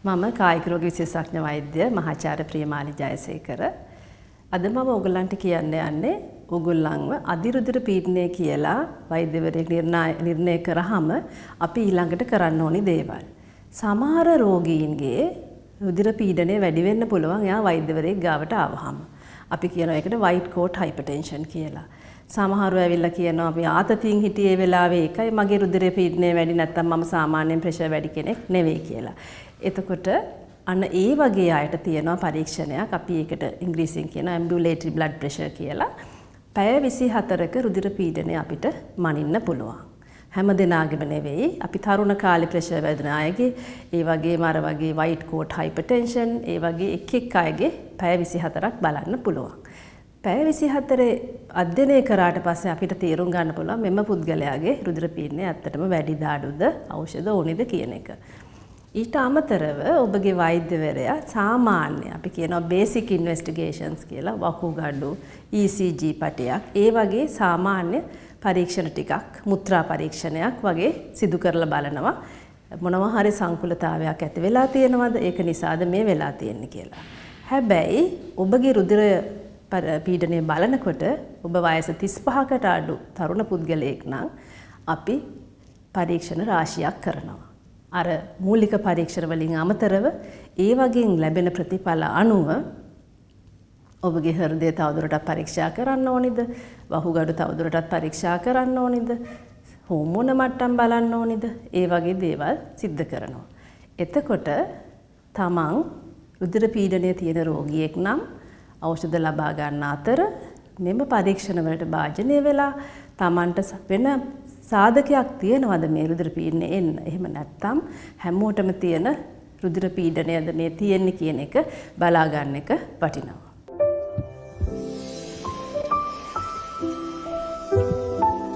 මම කායික රෝග විශේෂඥ වෛද්‍ය මහාචාර්ය ප්‍රියමාලි ජයසේකර. අද මම ඔයගලන්ට කියන්න යන්නේ ඔයගොල්ලන්ව අධිරුධිර පීඩනය කියලා වෛද්‍යවරයෙක් නිර්ණය කරාම අපි ඊළඟට කරන්න ඕනි දේවල්. සමහර රෝගීන්ගේ රුධිර පීඩනය වැඩි වෙන්න පුළුවන් එයා වෛද්‍යවරයෙක් ගාවට ආවහම. අපි කියනවා ඒකට white coat hypertension කියලා. සමහරව ඇවිල්ලා කියනවා අපි ආතතියෙන් හිටියේ වෙලාවේ ඒකයි මගේ රුධිර පීඩනය වැඩි නැත්නම් මම සාමාන්‍යයෙන් ප්‍රෙෂර් වැඩි කෙනෙක් නෙවෙයි කියලා. එතකොට අන්න ඒ වගේ අයට තියෙනවා පරීක්ෂණයක් අපි ඒකට ඉංග්‍රීසියෙන් කියන ambulatory blood pressure කියලා. පැය 24ක රුධිර පීඩනය අපිට මනින්න පුළුවන්. හැම දිනාගෙම නෙවෙයි අපි තරුණ කාලේ ප්‍රෙෂර් වැඩින අයගේ ඒ වගේම අර වගේ white coat hypertension ඒ වගේ එක් අයගේ පැය 24ක් බලන්න පුළුවන්. පැය 24 අධ්‍යයනය කරාට පස්සේ අපිට තේරුම් ගන්න පුළුවන් මෙම පුද්ගලයාගේ රුධිර පීඩනය ඇත්තටම වැඩිද අඩුද ඖෂධ ඕනේද කියන එක. ඊට අමතරව ඔබගේ වෛද්‍යවරයා සාමාන්‍ය අපි කියනවා බේසික් ඉන්වෙස්ටිගේෂන්ස් කියලා වකුගඩු ECG පටයක් ඒ වගේ සාමාන්‍ය පරීක්ෂණ ටිකක් මුත්‍රා පරීක්ෂණයක් වගේ සිදු කරලා බලනවා මොනවා හරි සංකුලතාවයක් ඇති වෙලා තියෙනවද ඒක නිසාද මේ වෙලා තියෙන්නේ කියලා. හැබැයි ඔබගේ රුධිර පීඩනය බලනකොට ඔබ වයස 35කට අඩු තරුණ පුද්ගලයෙක් නම් අපි පරීක්ෂණ රාශියක් කරනවා. අර මූලික පරීක්ෂණ වලින් අමතරව ඒ වගේන් ලැබෙන ප්‍රතිඵල අනුව ඔබගේ හෘදය තවදුරටත් පරීක්ෂා කරන්න ඕනිද? වහුගඩු තවදුරටත් පරීක්ෂා කරන්න ඕනිද? හෝමෝන මට්ටම් බලන්න ඕනිද? ඒ වගේ දේවල් සිද්ධ කරනවා. එතකොට තමන් රුධිර පීඩනය තියෙන රෝගියෙක් නම් ඖෂධ ලබා ගන්න අතර මෙම පරීක්ෂණ වලට භාජනය වෙලා තමන්ට වෙන සාධකයක් තියෙනවද මේ රුධිර පීඩනය එන්න? එහෙම නැත්නම් හැමෝටම තියෙන රුධිර පීඩනයද මේ තියෙන්නේ කියන එක බලා ගන්න එක වටිනවා.